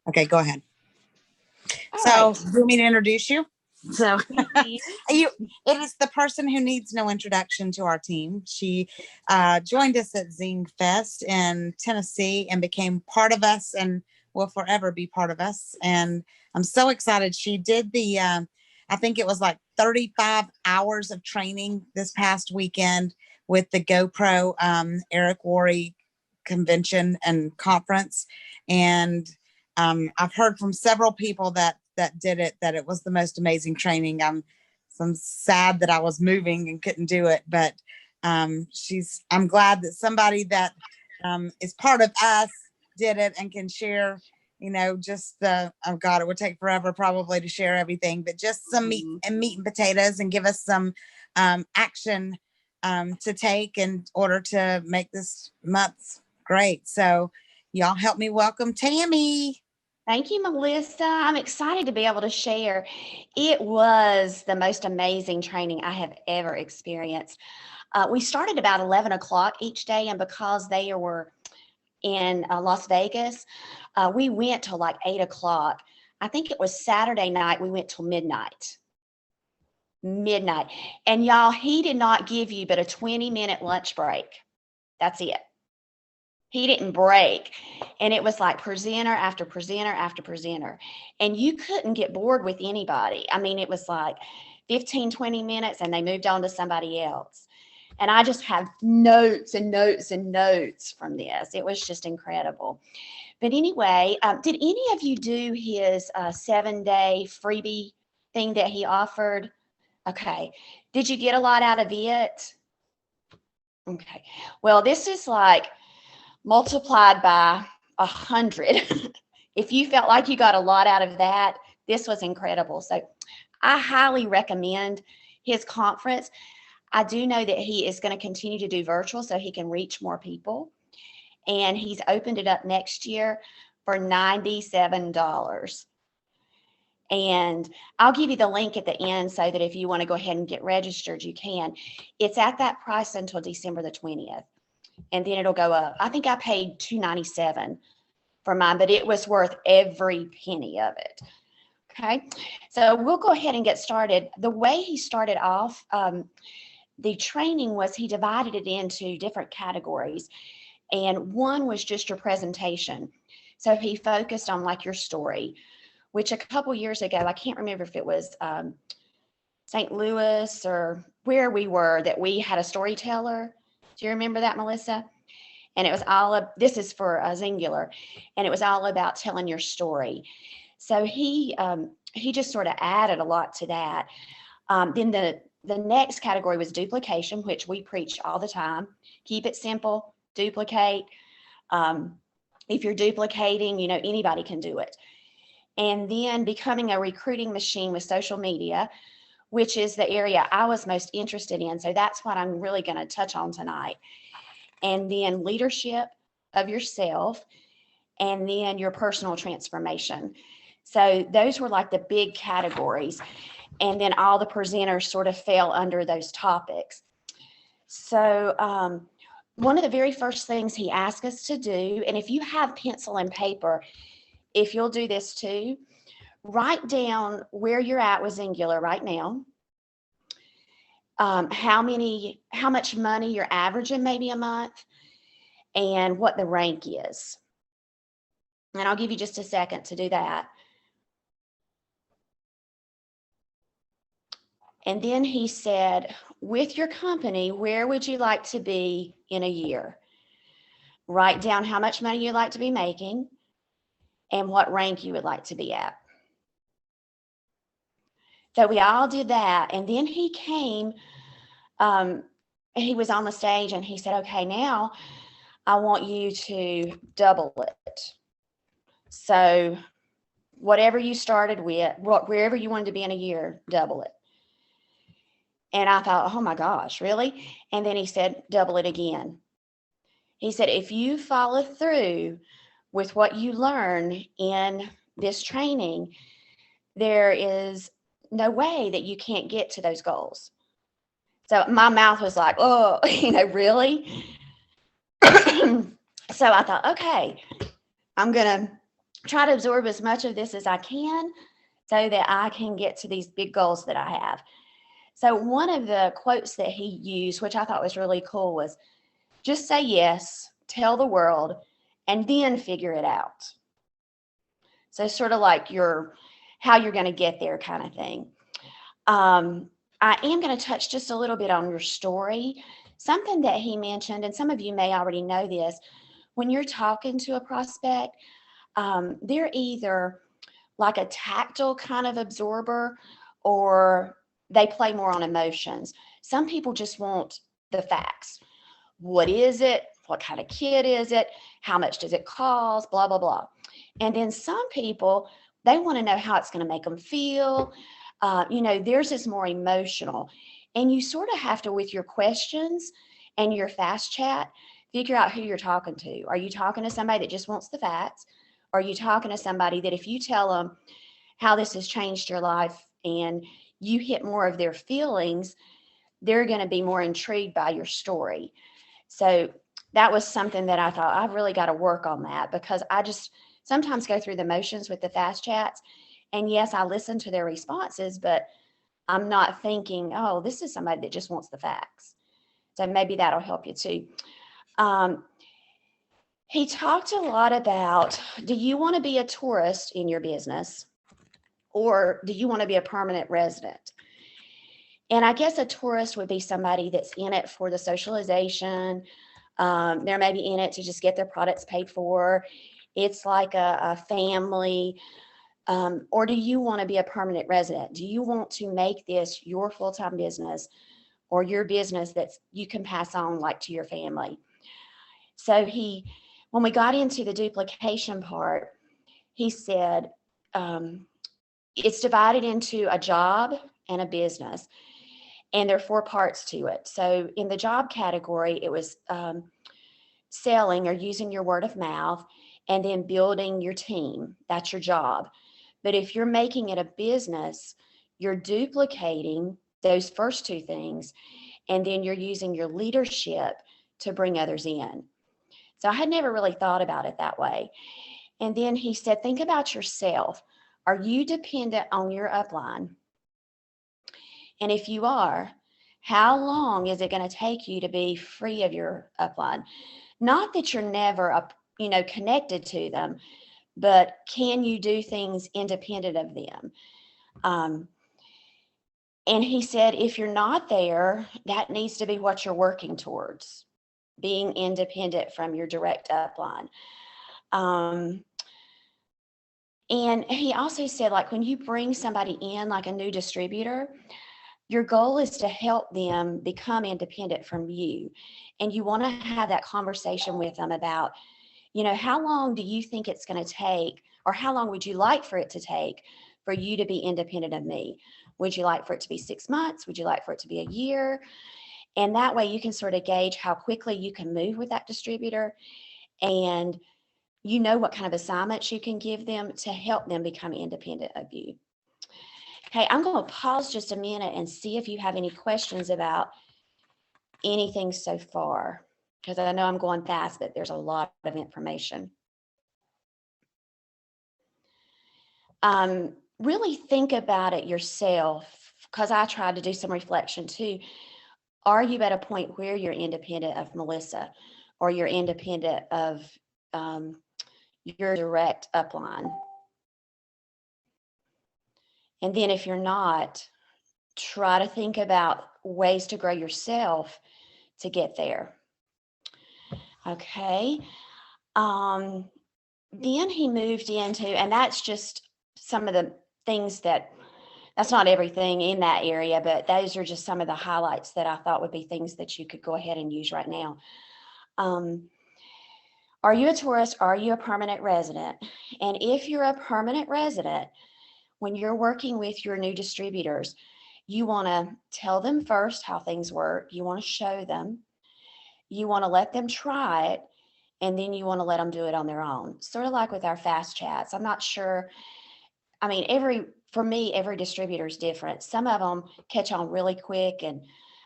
Okay, go ahead. All So, right. do you want me to introduce you? So, Please. it is the person who needs no introduction to our team. She joined us at Zing Fest in Tennessee and became part of us and will forever be part of us. And I'm so excited. She did I think it was like 35 hours of training this past weekend with the GoPro Eric Worre convention and conference. And I've heard from several people that did it, that it was the most amazing training. I'm sad that I was moving and couldn't do it, but I'm glad that somebody that is part of us did it and can share, just oh God, it would take forever probably to share everything, but just some meat and potatoes, and give us some action to take in order to make this month great. So y'all help me welcome Tammy. Thank you, Melissa. I'm excited to be able to share. It was the most amazing training I have ever experienced. We started about 11 o'clock each day, and because they were in Las Vegas, we went till like 8 o'clock. I think it was Saturday night, we went till midnight. And y'all, he did not give you but a 20-minute lunch break. That's it. He didn't break. And it was like presenter after presenter after presenter. And you couldn't get bored with anybody. I mean, it was like 15, 20 minutes and they moved on to somebody else. And I just have notes and notes and notes from this. It was just incredible. But anyway, did any of you do his 7-day freebie thing that he offered? Okay. Did you get a lot out of it? Okay. Well, this is like multiplied by 100. If you felt like you got a lot out of that, this was incredible. So I highly recommend his conference. I do know that he is going to continue to do virtual so he can reach more people. And he's opened it up next year for $97. And I'll give you the link at the end so that if you want to go ahead and get registered, you can. It's at that price until December the 20th. And then it'll go up. I think I paid $297 for mine, but it was worth every penny of it. Okay, so we'll go ahead and get started. The way he started off, the training was he divided it into different categories. And one was just your presentation. So he focused on like your story, which a couple years ago, I can't remember if it was St. Louis or where we were, that we had a storyteller. Do you remember that, Melissa? And it was this is for Singular, and it was all about telling your story. So he just sort of added a lot to that. Then the next category was duplication, which we preach all the time. Keep it simple, duplicate. If you're duplicating, anybody can do it. And then becoming a recruiting machine with social media, which is the area I was most interested in. So that's what I'm really going to touch on tonight. And then leadership of yourself, and then your personal transformation. So those were like the big categories. And then all the presenters sort of fell under those topics. So one of the very first things he asked us to do, and if you have pencil and paper, if you'll do this too, write down where you're at with Singular right now. How much money you're averaging maybe a month, and what the rank is. And I'll give you just a second to do that. And then he said, with your company, where would you like to be in a year? Write down how much money you'd like to be making and what rank you would like to be at. So we all did that. And then he came, he was on the stage and he said, okay, now I want you to double it. So whatever you started with, wherever you wanted to be in a year, double it. And I thought, oh my gosh, really? And then he said, double it again. He said, if you follow through with what you learn in this training, there is no way that you can't get to those goals. So my mouth was like, oh, really? So I thought, okay, I'm going to try to absorb as much of this as I can so that I can get to these big goals that I have. So one of the quotes that he used, which I thought was really cool, was just say yes, tell the world, and then figure it out. So sort of like your how you're going to get there kind of thing. I am going to touch just a little bit on your story. Something that he mentioned, and some of you may already know this, when you're talking to a prospect, they're either like a tactile kind of absorber or they play more on emotions. Some people just want the facts. What is it? What kind of kid is it? How much does it cost? Blah, blah, blah. And then some people, they want to know how it's going to make them feel. Theirs is more emotional. And you sort of have to, with your questions and your fast chat, figure out who you're talking to. Are you talking to somebody that just wants the facts? Or are you talking to somebody that if you tell them how this has changed your life and you hit more of their feelings, they're going to be more intrigued by your story? So that was something that I thought I've really got to work on that, because I just sometimes go through the motions with the fast chats. And yes, I listen to their responses, but I'm not thinking, oh, this is somebody that just wants the facts. So maybe that'll help you too. Um, he talked a lot about, do you want to be a tourist in your business or do you want to be a permanent resident? And I guess a tourist would be somebody that's in it for the socialization. They're maybe in it to just get their products paid for. It's like a family. Or do you want to be a permanent resident? Do you want to make this your full-time business or your business that you can pass on like to your family? So when we got into the duplication part, he said, it's divided into a job and a business. And there are 4 parts to it. So in the job category, it was selling or using your word of mouth and then building your team. That's your job. But if you're making it a business, you're duplicating those first 2 things, and then you're using your leadership to bring others in. So I had never really thought about it that way. And then he said, think about yourself. Are you dependent on your upline? And if you are, how long is it going to take you to be free of your upline? Not that you're never connected to them, but can you do things independent of them? And he said, if you're not there, that needs to be what you're working towards, being independent from your direct upline. And he also said, like, when you bring somebody in, like a new distributor, your goal is to help them become independent from you. And you want to have that conversation with them about, how long do you think it's going to take, or how long would you like for it to take for you to be independent of me? Would you like for it to be 6 months? Would you like for it to be a year? And that way you can sort of gauge how quickly you can move with that distributor, and what kind of assignments you can give them to help them become independent of you. Okay, I'm going to pause just a minute and see if you have any questions about anything so far, because I know I'm going fast, but there's a lot of information. Really think about it yourself, because I tried to do some reflection too. Are you at a point where you're independent of Melissa, or you're independent of your direct upline? And then if you're not, try to think about ways to grow yourself to get there. Okay. Then he moved into, and that's just some of the things that's not everything in that area, but those are just some of the highlights that I thought would be things that you could go ahead and use right now. Are you a tourist? Are you a permanent resident? And if you're a permanent resident, when you're working with your new distributors, you want to tell them first how things work. You want to show them. You want to let them try it. And then you want to let them do it on their own. Sort of like with our fast chats. I'm not sure. I mean, for me, every distributor is different. Some of them catch on really quick. And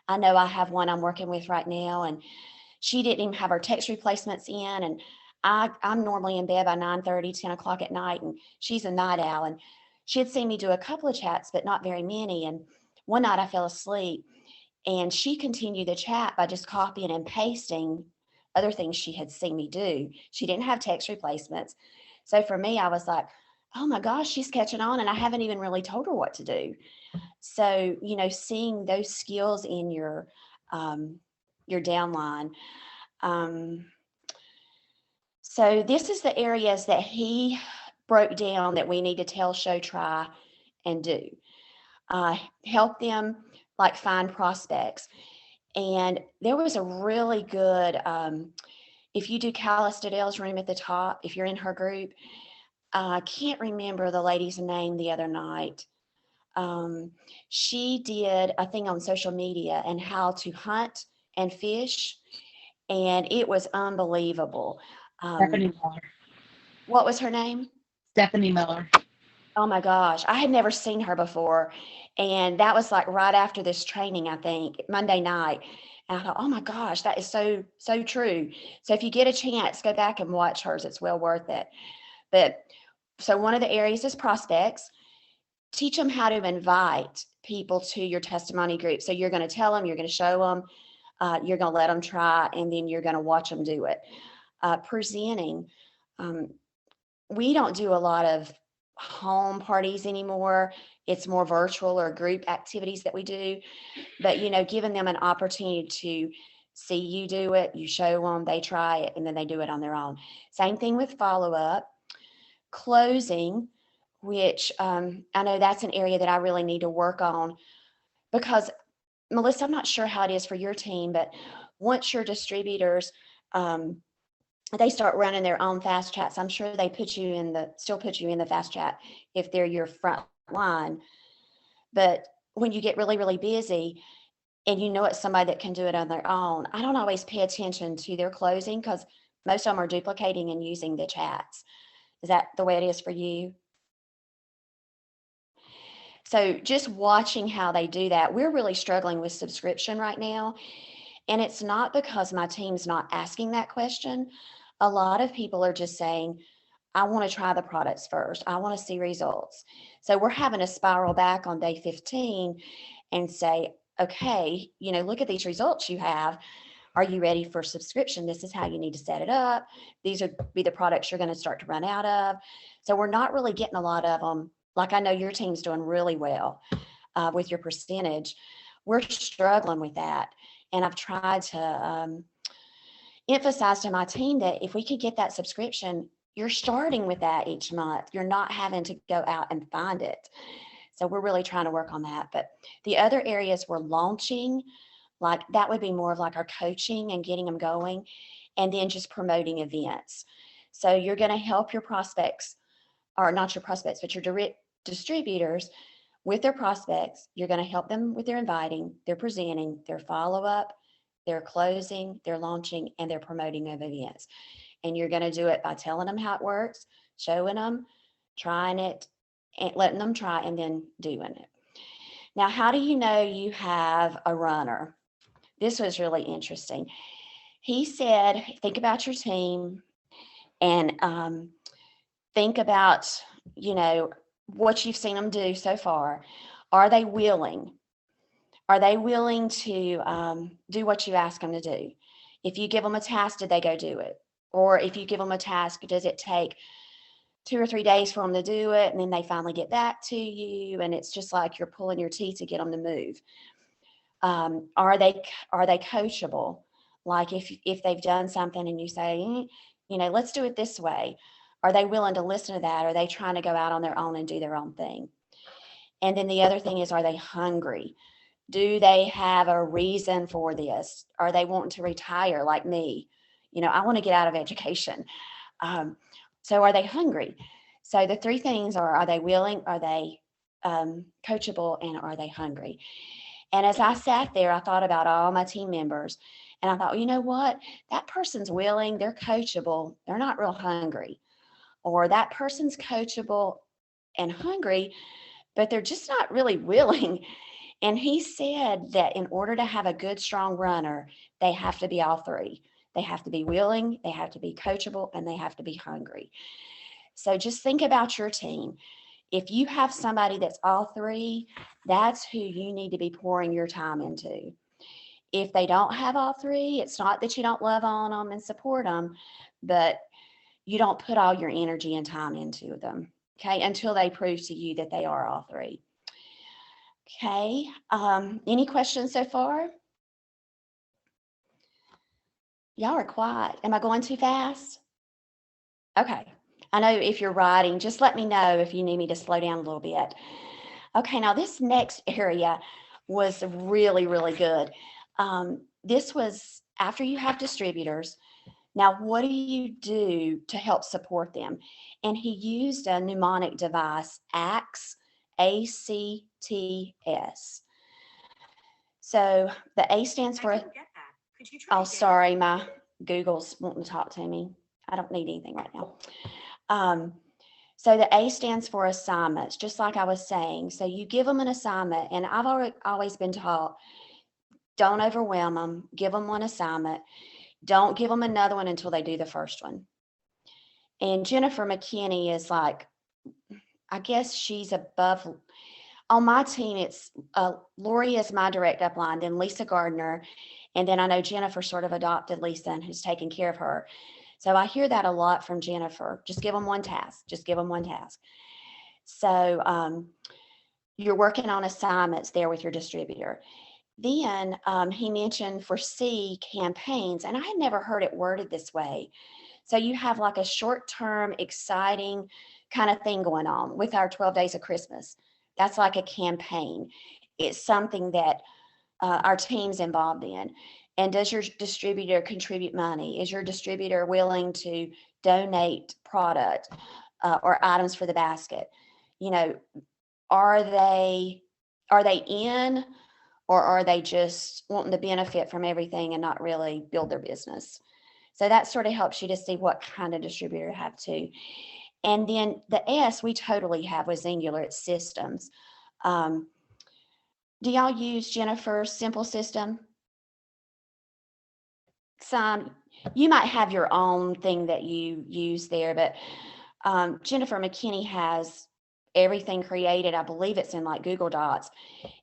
I know I have one I'm working with right now, and she didn't even have her text replacements in. And I'm normally in bed by 9:30, 10 o'clock at night, and she's a night owl. And she had seen me do a couple of chats, but not very many. And one night I fell asleep, and she continued the chat by just copying and pasting other things she had seen me do. She didn't have text replacements. So for me, I was like, oh my gosh, she's catching on, and I haven't even really told her what to do. So, seeing those skills in your downline. Um, so this is the areas that he broke down that we need to tell, show, try, and do. Help them like find prospects. And there was a really good, if you do Calla Stadell's room at the top, if you're in her group, I can't remember the lady's name the other night. Um, she did a thing on social media and how to hunt and fish, and it was unbelievable. Stephanie Um, Miller. what was her name? Stephanie Miller. Oh my gosh, I had never seen her before. And that was like right after this training, I think, Monday night. And I thought, oh my gosh, that is so, so true. So if you get a chance, go back and watch hers. It's well worth it. But so one of the areas is prospects. Teach them how to invite people to your testimony group. So you're going to tell them, you're going to show them, you're going to let them try, and then you're going to watch them do it. Presenting. Um, we don't do a lot of home parties anymore. It's more virtual or group activities that we do. But, giving them an opportunity to see you do it, you show them, they try it, and then they do it on their own. Same thing with follow up. Closing, which I know that's an area that I really need to work on because, Melissa, I'm not sure how it is for your team, but once your distributors, they start running their own fast chats, I'm sure they still put you in the fast chat if they're your front line. But when you get really, really busy and it's somebody that can do it on their own, I don't always pay attention to their closing because most of them are duplicating and using the chats. Is that the way it is for you? So just watching how they do that, we're really struggling with subscription right now. And it's not because my team's not asking that question. A lot of people are just saying, I want to try the products first. I want to see results. So we're having to spiral back on day 15 and say, okay, look at these results you have. Are you ready for subscription? This is how you need to set it up. These are be the products you're going to start to run out of. So we're not really getting a lot of them. Like I know your team's doing really well with your percentage. We're struggling with that. And I've tried to emphasize to my team that if we could get that subscription, you're starting with that each month. You're not having to go out and find it. So we're really trying to work on that. But the other areas we're launching, like that would be more of like our coaching and getting them going, and then just promoting events. So you're going to help your prospects, or not your prospects, but your direct distributors with their prospects. You're going to help them with their inviting, their presenting, their follow-up, their closing, their launching, and their promoting of events. And you're going to do it by telling them how it works, showing them, trying it, and letting them try, and then doing it. Now, how do you know you have a runner? This was really interesting. He said, think about your team and think about, what you've seen them do so far. Are they willing? Are they willing to do what you ask them to do? If you give them a task, did they go do it? Or if you give them a task, does it take 2 or 3 days for them to do it, and then they finally get back to you, and it's just like you're pulling your teeth to get them to move? Are they coachable? Like if they've done something and you say, let's do it this way, are they willing to listen to that? Are they trying to go out on their own and do their own thing? And then the other thing is, are they hungry? Do they have a reason for this? Are they wanting to retire like me? I want to get out of education. So are they hungry? So the three things are they willing? Are they coachable? And are they hungry? And as I sat there, I thought about all my team members. And I thought, you know what? That person's willing, they're coachable, they're not real hungry. Or that person's coachable and hungry, but they're just not really willing. And he said that in order to have a good, strong runner, they have to be all three. they have to be willing, they have to be coachable, and they have to be hungry. So just think about your team. If you have somebody that's all three, that's who you need to be pouring your time into. If they don't have all three, it's not that you don't love on them and support them, but you don't put all your energy and time into them, okay, until they prove to you that they are all three. Okay, any questions so far? Y'all are quiet. Am I going too fast? Okay. I know if you're writing, just let me know if you need me to slow down a little bit. Okay, now this next area was really, really good. This was after you have distributors. Now, what do you do to help support them? And he used a mnemonic device, ACTS, ACTS. So the A stands for, oh, sorry, my Google's wanting to talk to me. I don't need anything right now. So the A stands for assignments, just like I was saying. So you give them an assignment, and I've always been taught, don't overwhelm them, give them one assignment. Don't give them another one until they do the first one. And Jennifer McKinney is like, I guess she's above. On my team, it's Lori is my direct upline, then Lisa Gardner. And then I know Jennifer sort of adopted Lisa and who's taking care of her. So I hear that a lot from Jennifer. Just give them one task. Just give them one task. So you're working on assignments there with your distributor. Then he mentioned for C, campaigns, and I had never heard it worded this way. So you have like a short-term, exciting kind of thing going on with our 12 Days of Christmas. That's like a campaign. It's something that our team's involved in. And does your distributor contribute money? Is your distributor willing to donate product or items for the basket? You know, are they in, or are they just wanting to benefit from everything and not really build their business? So that sort of helps you to see what kind of distributor you have too. And then the S we totally have with Singular, it's systems. Do y'all use Jennifer's simple system? Some, you might have your own thing that you use there, but Jennifer McKinney has everything created. I believe it's in like Google Docs,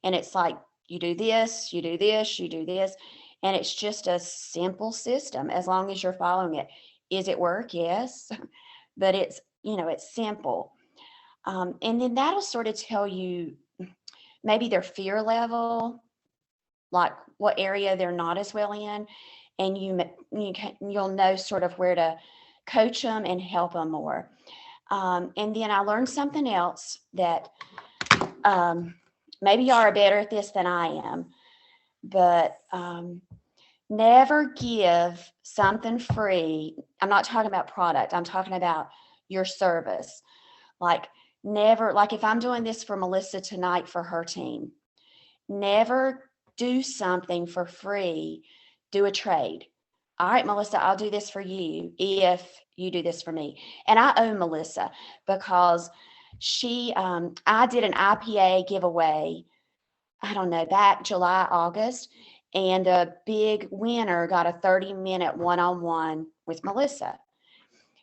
and it's like, you do this, you do this, you do this. And it's just a simple system as long as you're following it. Is it work? Yes. But it's, it's simple. And then that'll sort of tell you maybe their fear level, like what area they're not as well in. And you'll know sort of where to coach them and help them more. And then I learned something else that maybe y'all are better at this than I am, but never give something free. I'm not talking about product. I'm talking about your service. Like never, like if I'm doing this for Melissa tonight for her team, never do something for free. Do a trade. All right, Melissa, I'll do this for you if you do this for me. And I owe Melissa because I did an IPA giveaway, I don't know, back July, August, and the big winner got a 30-minute one-on-one with Melissa.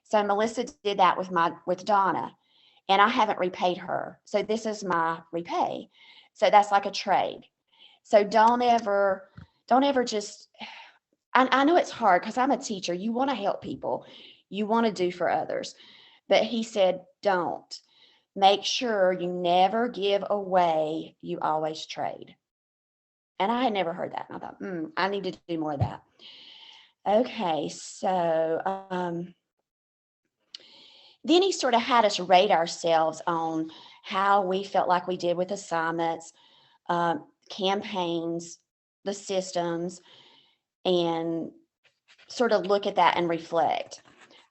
So Melissa did that with Donna, and I haven't repaid her. So this is my repay. So that's like a trade. So don't ever just, I know it's hard because I'm a teacher. You want to help people. You want to do for others. But he said, don't. Make sure you never give away. You always trade. And I had never heard that. And I thought, I need to do more of that. Okay, so then he sort of had us rate ourselves on how we felt like we did with assignments, campaigns, the systems, and sort of look at that and reflect.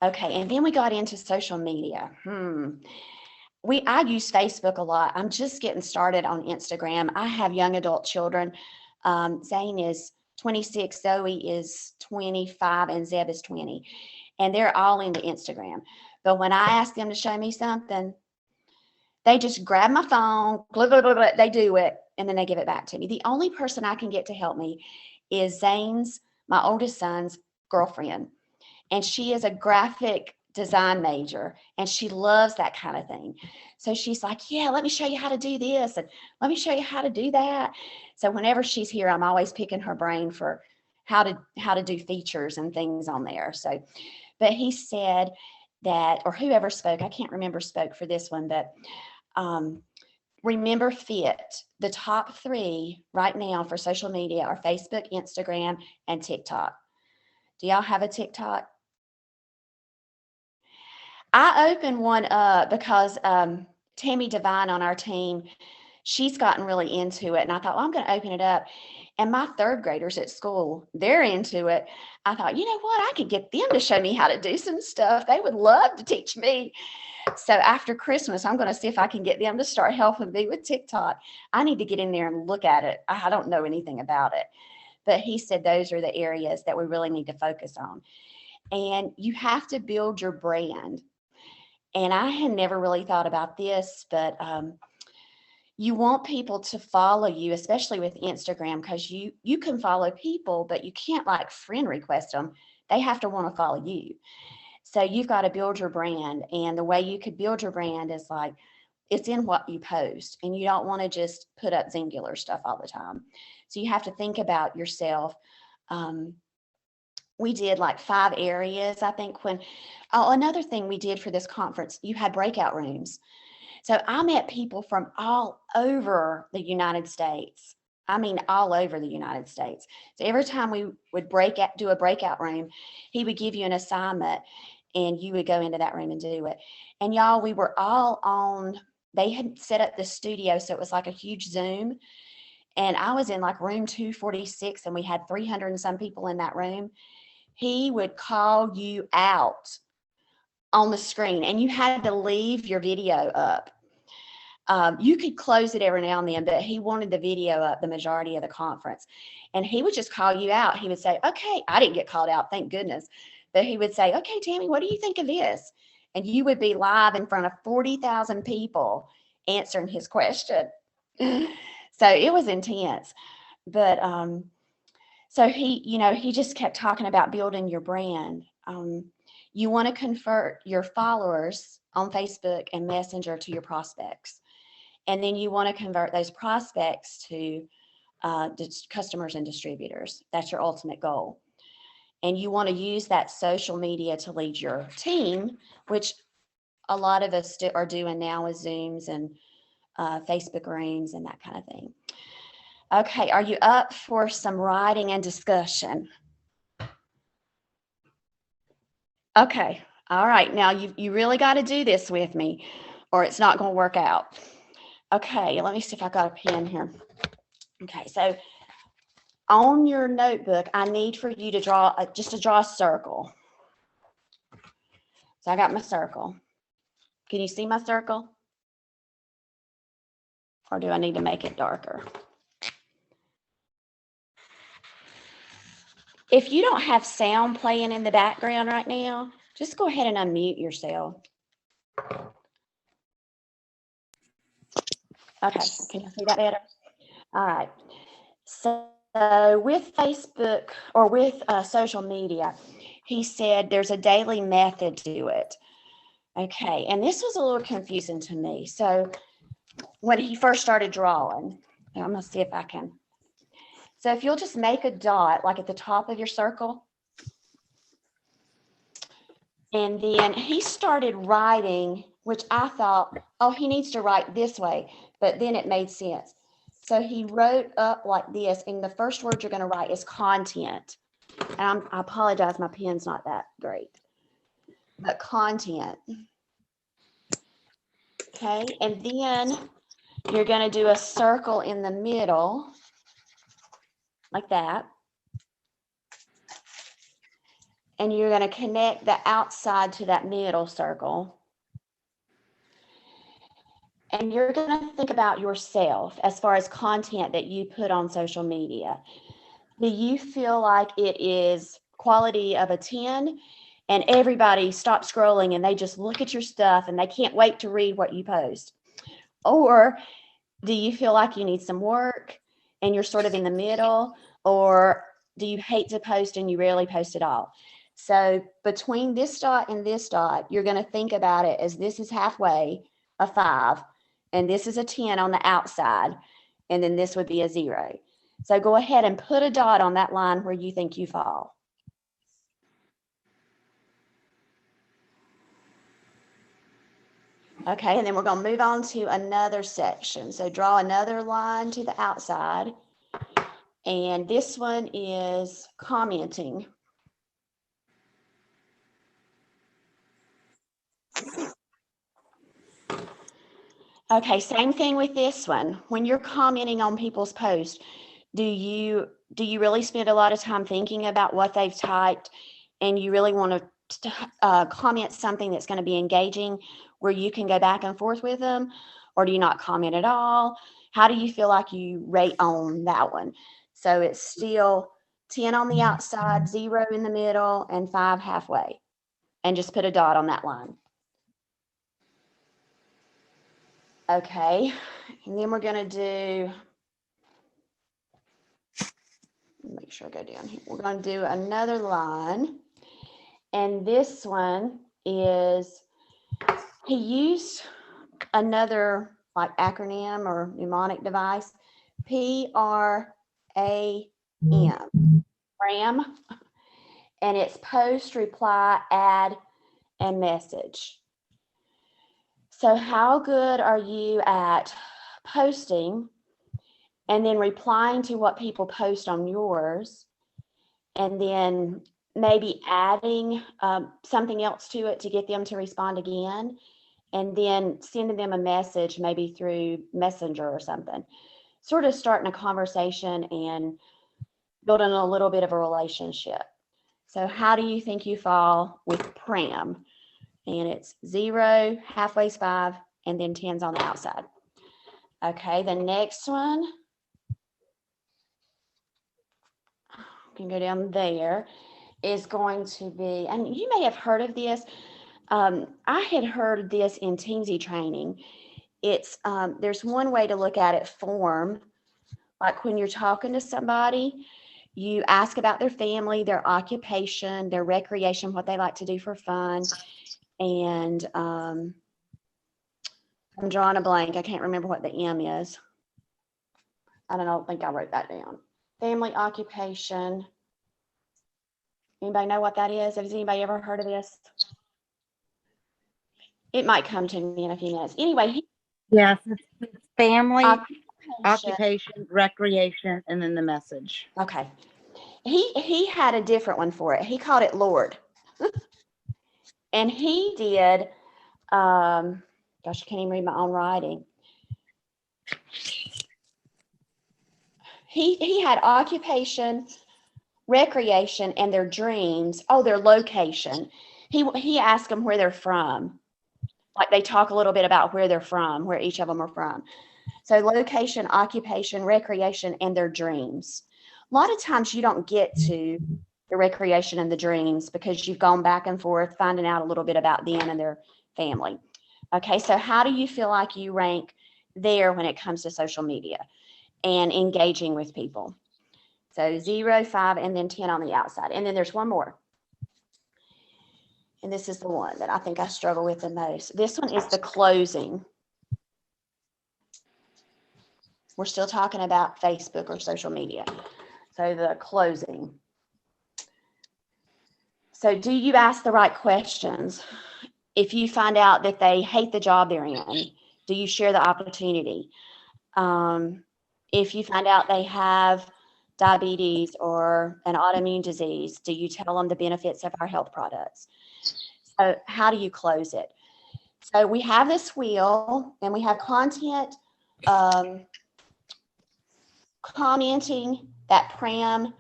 Okay, and then we got into social media. I use Facebook a lot. I'm just getting started on Instagram. I have young adult children. Zane is 26, Zoe is 25, and Zeb is 20. And they're all into Instagram. But when I ask them to show me something, they just grab my phone, blah, blah, blah, blah, they do it, and then they give it back to me. The only person I can get to help me is Zane's, my oldest son's girlfriend, and she is a graphic design major, and she loves that kind of thing. So she's like, yeah, let me show you how to do this, and let me show you how to do that. So whenever she's here, I'm always picking her brain for how to do features and things on there. So, but he said that, or whoever spoke, I can't remember, spoke for this one, but remember fit. The top 3 right now for social media are Facebook, Instagram, and TikTok. Do y'all have a TikTok? I opened one up because Tammy Devine on our team, she's gotten really into it. And I thought, well, I'm going to open it up. And my 3rd graders at school, they're into it. I thought, you know what? I could get them to show me how to do some stuff. They would love to teach me. So after Christmas, I'm going to see if I can get them to start helping me with TikTok. I need to get in there and look at it. I don't know anything about it. But he said those are the areas that we really need to focus on. And you have to build your brand. And I had never really thought about this, but you want people to follow you, especially with Instagram, because you can follow people, but you can't like friend request them. They have to want to follow you. So you've got to build your brand. And the way you could build your brand is like, it's in what you post, and you don't want to just put up singular stuff all the time. So you have to think about yourself. We did like 5 areas, I think, another thing we did for this conference, you had breakout rooms. So I met people from all over the United States. I mean, all over the United States. So every time we would do a breakout room, he would give you an assignment and you would go into that room and do it. And y'all, we were all on, they had set up the studio, so it was like a huge Zoom. And I was in like room 246, and we had 300 and some people in that room. He would call you out on the screen, and you had to leave your video up. You could close it every now and then, but he wanted the video up the majority of the conference. And he would just call you out. He would say, okay, I didn't get called out, thank goodness. But he would say, okay, Tammy, what do you think of this? And you would be live in front of 40,000 people answering his question. So it was intense. But so he just kept talking about building your brand. You want to convert your followers on Facebook and Messenger to your prospects. And then you want to convert those prospects to customers and distributors. That's your ultimate goal. And you want to use that social media to lead your team, which a lot of us are doing now with Zooms and Facebook rooms and that kind of thing. Okay, are you up for some writing and discussion? Okay, all right. Now you really got to do this with me, or it's not going to work out. Okay, let me see if I got a pen here. Okay, so on your notebook, I need for you to draw a circle. So I got my circle. Can you see my circle? Or do I need to make it darker? If you don't have sound playing in the background right now, just go ahead and unmute yourself. Okay, can you see that better? All right. So with Facebook or with social media, he said there's a daily method to it. Okay, and this was a little confusing to me. So when he first started drawing, I'm going to see if I can. So if you'll just make a dot like at the top of your circle. And then he started writing, which I thought, oh, he needs to write this way. But then it made sense. So he wrote up like this, and the first word you're going to write is content. And I apologize, my pen's not that great. But content. Okay, and then you're going to do a circle in the middle, like that. And you're going to connect the outside to that middle circle. And you're going to think about yourself as far as content that you put on social media. Do you feel like it is quality of a 10 and everybody stops scrolling and they just look at your stuff and they can't wait to read what you post? Or do you feel like you need some work and you're sort of in the middle? Or do you hate to post and you rarely post at all? So between this dot and this dot, you're going to think about it as this is halfway, a 5, and this is a 10 on the outside, and then this would be a 0. So go ahead and put a dot on that line where you think you fall. Okay, and then we're going to move on to another section. So draw another line to the outside. And this one is commenting. Okay, same thing with this one. When you're commenting on people's posts, do you really spend a lot of time thinking about what they've typed, and you really want to comment something that's going to be engaging where you can go back and forth with them, or do you not comment at all? How do you feel like you rate on that one? So it's still 10 on the outside, 0 in the middle, and 5 halfway, and just put a dot on that line. Okay, and then we're going to do, make sure I go down here. We're going to do another line, and this one is, he used another like acronym or mnemonic device, PRAM, RAM, and it's post, reply, add, and message. So how good are you at posting and then replying to what people post on yours, and then maybe adding something else to it to get them to respond again, and then sending them a message maybe through Messenger or something, sort of starting a conversation and building a little bit of a relationship. So how do you think you fall with PRAM? And it's 0, halfway's 5, and then 10's on the outside. Okay, the next one, you can go down there, is going to be, and you may have heard of this. I had heard this in Teamsy training. It's there's one way to look at it, form. Like when you're talking to somebody, you ask about their family, their occupation, their recreation, what they like to do for fun. And I'm drawing a blank. I can't remember what the M is. I don't think I wrote that down. Family, occupation. Anybody know what that is? Has anybody ever heard of this? It might come to me in a few minutes. Anyway. Yes, it's family, occupation, recreation, and then the message. Okay. He had a different one for it. He called it Lord. And he did, gosh, I can't even read my own writing. He had occupation, recreation, and their dreams. Oh, their location. He asked them where they're from. Like they talk a little bit about where they're from, where each of them are from. So location, occupation, recreation, and their dreams. A lot of times you don't get to the recreation and the dreams because you've gone back and forth finding out a little bit about them and their family. Okay, so how do you feel like you rank there when it comes to social media and engaging with people? So 0, 5, and then 10 on the outside. And then there's one more. And this is the one that I think I struggle with the most. This one is the closing. We're still talking about Facebook or social media. So the closing. So do you ask the right questions? If you find out that they hate the job they're in, do you share the opportunity? If you find out they have diabetes or an autoimmune disease, do you tell them the benefits of our health products? So how do you close it? So we have this wheel and we have content, commenting, that PRAM,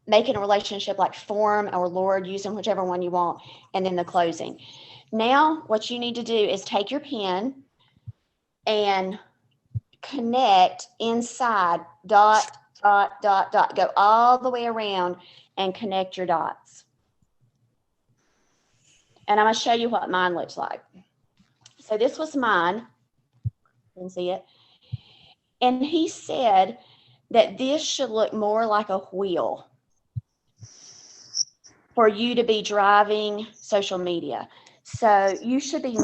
making a relationship like form or Lord, using whichever one you want, and then the closing. Now what you need to do is take your pen and connect inside, dot, dot, dot, dot, go all the way around and connect your dots. And I'm going to show you what mine looks like. So this was mine. You can see it. And he said that this should look more like a wheel for you to be driving social media. So you should be,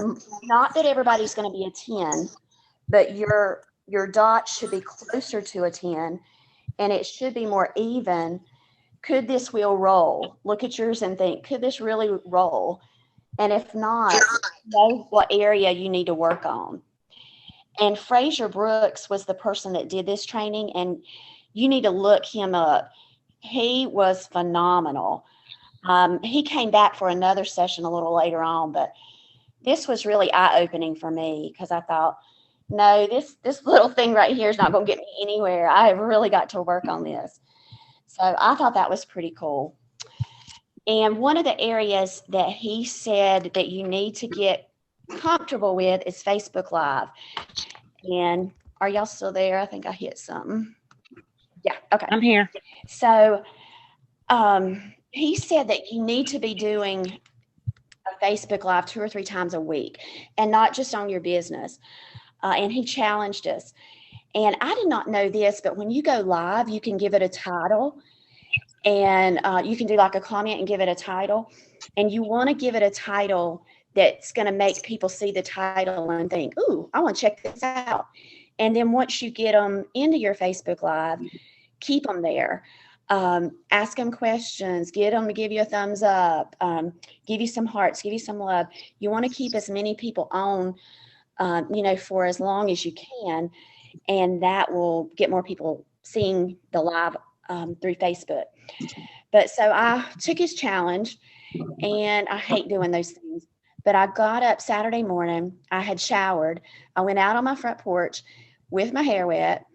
not that everybody's going to be a 10, but your dot should be closer to a 10, and it should be more even. Could this wheel roll? Look at yours and think, could this really roll? And if not, know what area you need to work on. And Fraser Brooks was the person that did this training, and you need to look him up. He was phenomenal. He came back for another session a little later on, but this was really eye-opening for me because I thought, no, this little thing right here is not going to get me anywhere. I have really got to work on this. So I thought that was pretty cool. And one of the areas that he said that you need to get comfortable with is Facebook Live. And are y'all still there? I think I hit something. Yeah, okay. I'm here. So he said that you need to be doing a Facebook Live 2 or 3 times a week, and not just on your business. And he challenged us. And I did not know this, but when you go live, you can give it a title, and you can do like a comment and give it a title. And you want to give it a title that's going to make people see the title and think, ooh, I want to check this out. And then once you get them into your Facebook Live, keep them there. Ask them questions, get them to give you a thumbs up, give you some hearts, give you some love. You want to keep as many people on, for as long as you can. And that will get more people seeing the live through Facebook. But so I took his challenge, and I hate doing those things. But I got up Saturday morning, I had showered, I went out on my front porch with my hair wet,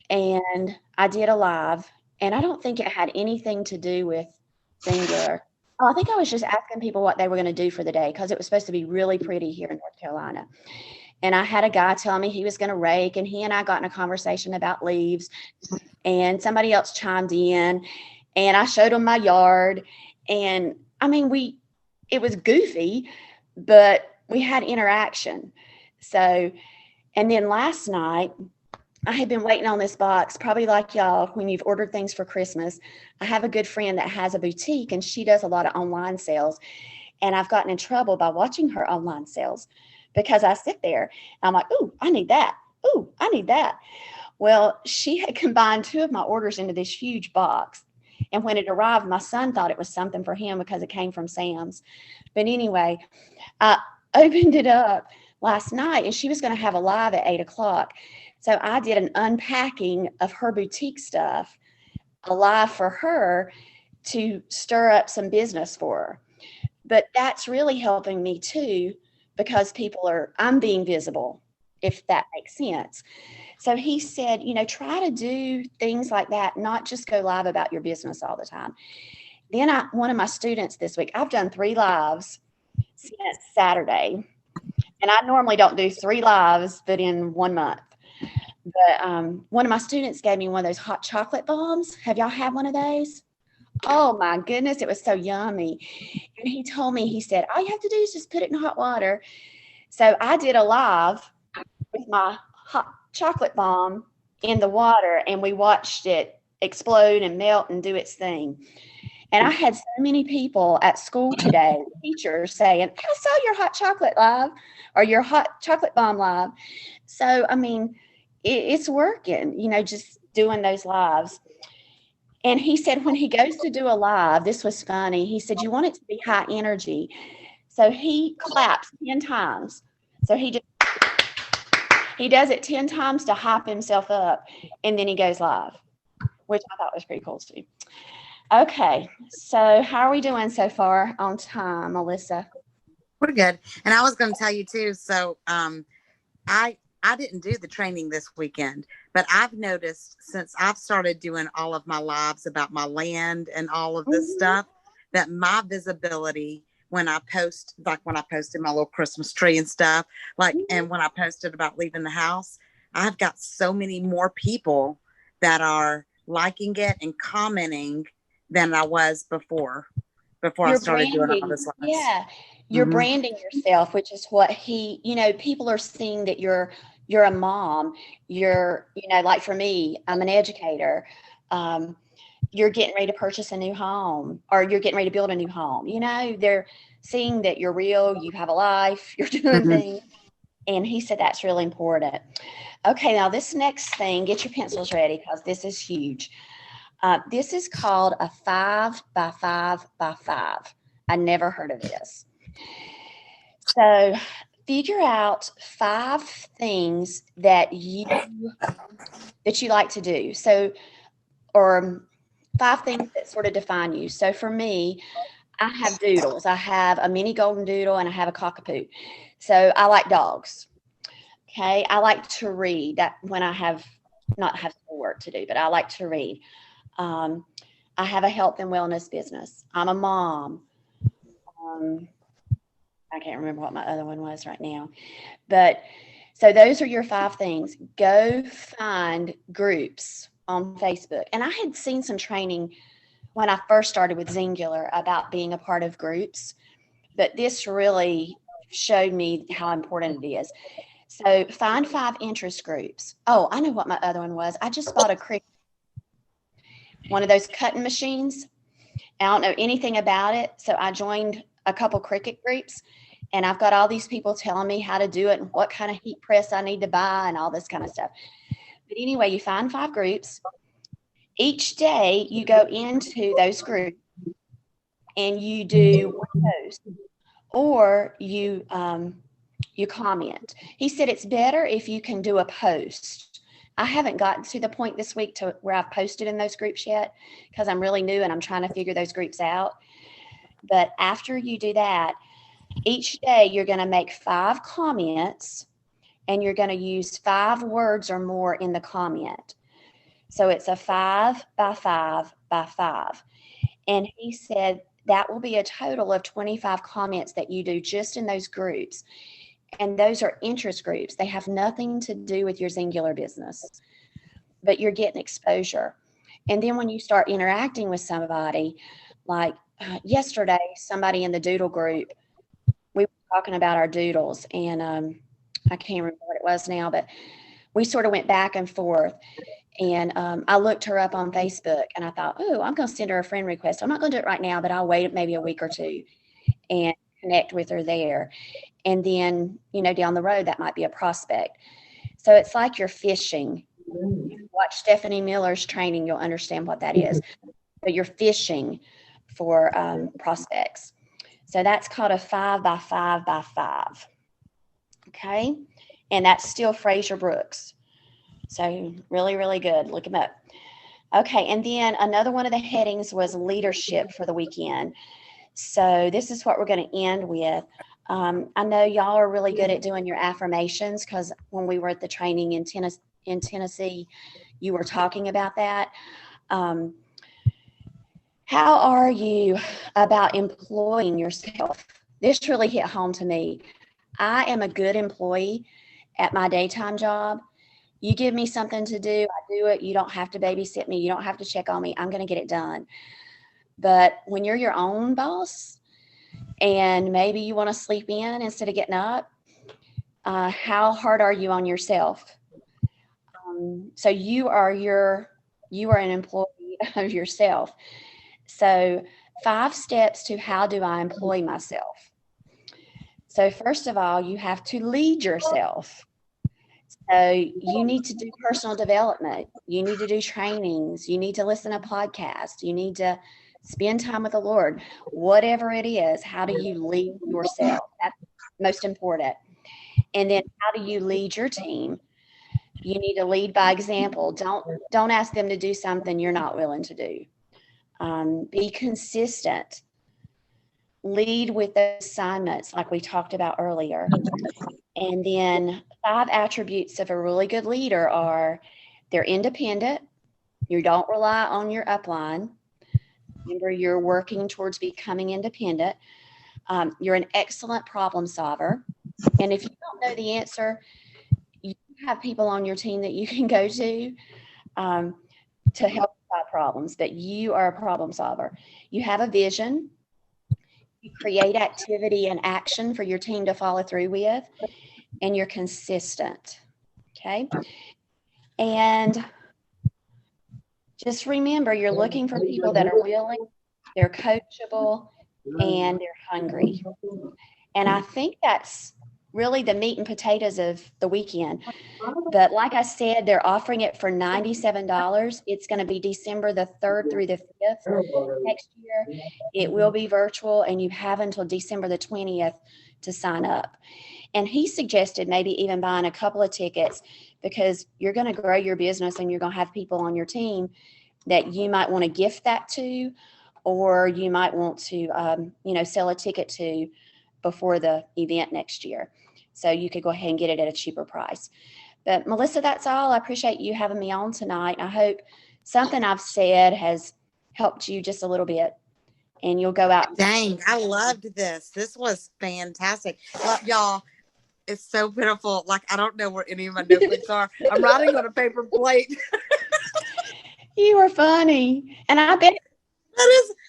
and I did a live. And I don't think it had anything to do with Singular. Oh, I think I was just asking people what they were going to do for the day because it was supposed to be really pretty here in North Carolina. And I had a guy tell me he was going to rake, and he and I got in a conversation about leaves, and somebody else chimed in, and I showed him my yard. And I mean, it was goofy, but we had interaction. So, and then last night, I had been waiting on this box, probably like y'all, when you've ordered things for Christmas. I have a good friend that has a boutique, and she does a lot of online sales. And I've gotten in trouble by watching her online sales because I sit there and I'm like, ooh, I need that. Ooh, I need that. Well, she had combined 2 of my orders into this huge box. And when it arrived, my son thought it was something for him because it came from Sam's. But anyway, I opened it up last night, and she was going to have a live at 8:00. So I did an unpacking of her boutique stuff, a live for her to stir up some business for her. But that's really helping me too, because I'm being visible, if that makes sense. So he said, try to do things like that, not just go live about your business all the time. Then one of my students this week, I've done 3 lives since Saturday. And I normally don't do 3 lives, but in 1 month. But one of my students gave me one of those hot chocolate bombs. Have y'all had one of those? Oh my goodness, it was so yummy. And he told me, he said, all you have to do is just put it in hot water. So I did a live with my hot chocolate bomb in the water, and we watched it explode and melt and do its thing. And I had so many people at school today, teachers saying, I saw your hot chocolate live or your hot chocolate bomb live. So, I mean, it's working, just doing those lives. And he said when he goes to do a live, this was funny. He said, you want it to be high energy. So he claps 10 times. So he does it 10 times to hype himself up, and then he goes live, which I thought was pretty cool too. Okay, so how are we doing so far on time, Melissa? We're good. And I was going to tell you too. So I didn't do the training this weekend, but I've noticed since I've started doing all of my lives about my land and all of this stuff, that my visibility when I post, like when I posted my little Christmas tree and stuff, and when I posted about leaving the house, I've got so many more people that are liking it and commenting than I was before I started doing all this. Yeah. You're branding yourself, which is what people are seeing that you're you're a mom, you're, like for me, I'm an educator. You're getting ready to purchase a new home, or you're getting ready to build a new home. They're seeing that you're real, you have a life, you're doing Mhm. things. And he said that's really important. Okay, now this next thing, get your pencils ready because this is huge. This is called a 5x5x5. I never heard of this. So figure out 5 things that you like to do. So, or 5 things that sort of define you. So for me, I have doodles. I have a mini golden doodle and I have a cockapoo. So I like dogs. Okay. I like to read that when I have not have work to do, but I like to read. Um, I have a health and wellness business. I'm a mom. Um, I can't remember what my other one was right now. But so those are your 5 things. Go find groups on Facebook. And I had seen some training when I first started with Zingular about being a part of groups, but this really showed me how important it is. So find 5 interest groups. Oh, I know what my other one was. I just bought one of those cutting machines. I don't know anything about it. So I joined a couple cricket groups, and I've got all these people telling me how to do it and what kind of heat press I need to buy and all this kind of stuff. But anyway, you find 5 groups. Each day you go into those groups and you do one post, or you comment. He said it's better if you can do a post. I haven't gotten to the point this week to where I've posted in those groups yet because I'm really new and I'm trying to figure those groups out. But after you do that, each day you're going to make 5 comments and you're going to use 5 words or more in the comment. So it's a 5x5x5. And he said that will be a total of 25 comments that you do just in those groups. And those are interest groups. They have nothing to do with your Zingular business, but you're getting exposure. And then when you start interacting with somebody, like yesterday, somebody in the doodle group, we were talking about our doodles, and I can't remember what it was now, but we sort of went back and forth. And I looked her up on Facebook and I thought, oh, I'm going to send her a friend request. I'm not going to do it right now, but I'll wait maybe a week or two and connect with her there. And then, down the road, that might be a prospect. So it's like you're fishing. If you watch Stephanie Miller's training, you'll understand what that is. But you're fishing for prospects. So that's called a 5x5x5. Okay. And that's still Fraser Brooks. So really, really good. Look him up. Okay. And then another one of the headings was leadership for the weekend. So this is what we're going to end with. I know y'all are really good at doing your affirmations because when we were at the training in Tennessee, you were talking about that. How are you about employing yourself? This really hit home to me. I am a good employee at my daytime job. You give me something to do, I do it. You don't have to babysit me. You don't have to check on me. I'm going to get it done. But when you're your own boss and maybe you want to sleep in instead of getting up, how hard are you on yourself? So you are an employee of yourself. So 5 steps to how do I employ myself? So first of all, you have to lead yourself. So you need to do personal development. You need to do trainings. You need to listen to podcasts. You need to spend time with the Lord. Whatever it is, how do you lead yourself? That's most important. And then how do you lead your team? You need to lead by example. Don't ask them to do something you're not willing to do. Be consistent. Lead with the assignments like we talked about earlier. And then 5 attributes of a really good leader are they're independent. You don't rely on your upline. Remember, you're working towards becoming independent. You're an excellent problem solver. And if you don't know the answer, you have people on your team that you can go to help solve problems, but you are a problem solver. You have a vision. You create activity and action for your team to follow through with, and you're consistent. Okay. And just remember, you're looking for people that are willing, they're coachable, and they're hungry. And I think that's really the meat and potatoes of the weekend. But like I said, they're offering it for $97. It's going to be December the 3rd through the 5th next year. It will be virtual, and you have until December the 20th to sign up. And he suggested maybe even buying a couple of tickets because you're going to grow your business and you're going to have people on your team that you might want to gift that to, or you might want to, sell a ticket to before the event next year. So you could go ahead and get it at a cheaper price. But Melissa, that's all. I appreciate you having me on tonight. I hope something I've said has helped you just a little bit, and you'll go out. Dang, I loved this. This was fantastic. Y'all, it's so pitiful. Like, I don't know where any of my notebooks are. I'm writing on a paper plate. You are funny. And I bet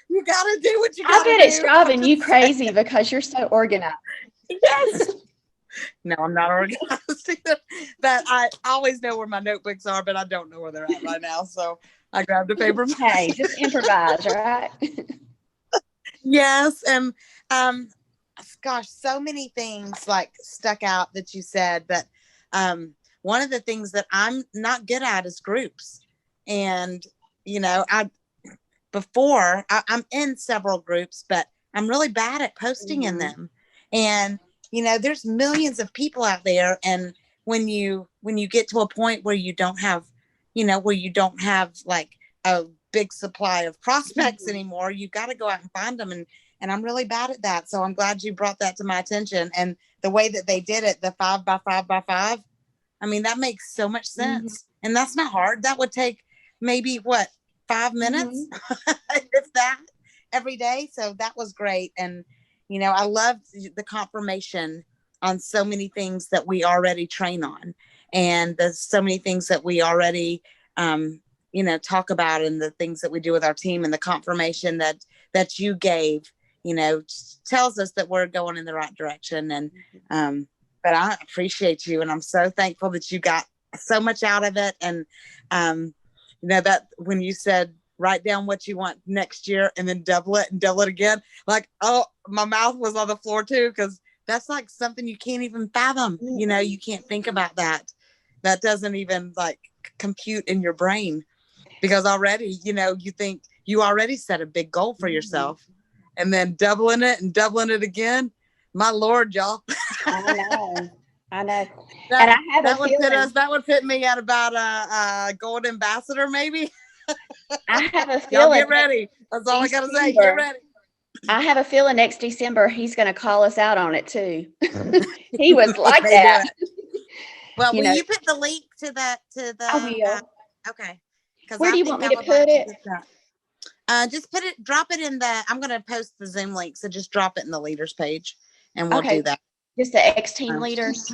you got to do what you I got to do. bet it's driving you crazy because you're so organized. Yes. No, I'm not organized either. But I always know where my notebooks are, but I don't know where they're at right now. So I grabbed a paper plate. Hey, just improvise, right? Yes. And gosh, so many things like stuck out that you said. But one of the things that I'm not good at is groups. And I'm in several groups, but I'm really bad at posting in them. And there's millions of people out there, and when you get to a point where you don't have like a big supply of prospects anymore, you got to go out and find them, and I'm really bad at that. So I'm glad you brought that to my attention. And the way that they did it, the 5 by 5 by 5, I mean, that makes so much sense. And that's not hard. That would take maybe 5 minutes, if that, every day. So that was great. And I loved the confirmation on so many things that we already train on, and there's so many things that we already talk about, and the things that we do with our team, and the confirmation that you gave tells us that we're going in the right direction. And but I appreciate you, and I'm so thankful that you got so much out of it. And that when you said write down what you want next year and then double it and double it again, like, oh, my mouth was on the floor too, because that's like something you can't even fathom. You can't think about that. That doesn't even like compute in your brain, because already you think you already set a big goal for yourself, and then doubling it and doubling it again. My Lord, y'all. I know. That, and I have that a would feeling, put us. That would put me at about a gold ambassador, maybe. I have a Y'all feeling. get ready. That's all I gotta say. Get ready. I have a feeling next December he's going to call us out on it too. He was like They that. Well, will you put the link to the? I will. Okay. Where do you want me to put it? Just drop it in the. I'm gonna post the Zoom link, so just drop it in the leaders page, and we'll do that. Just the X Team leaders.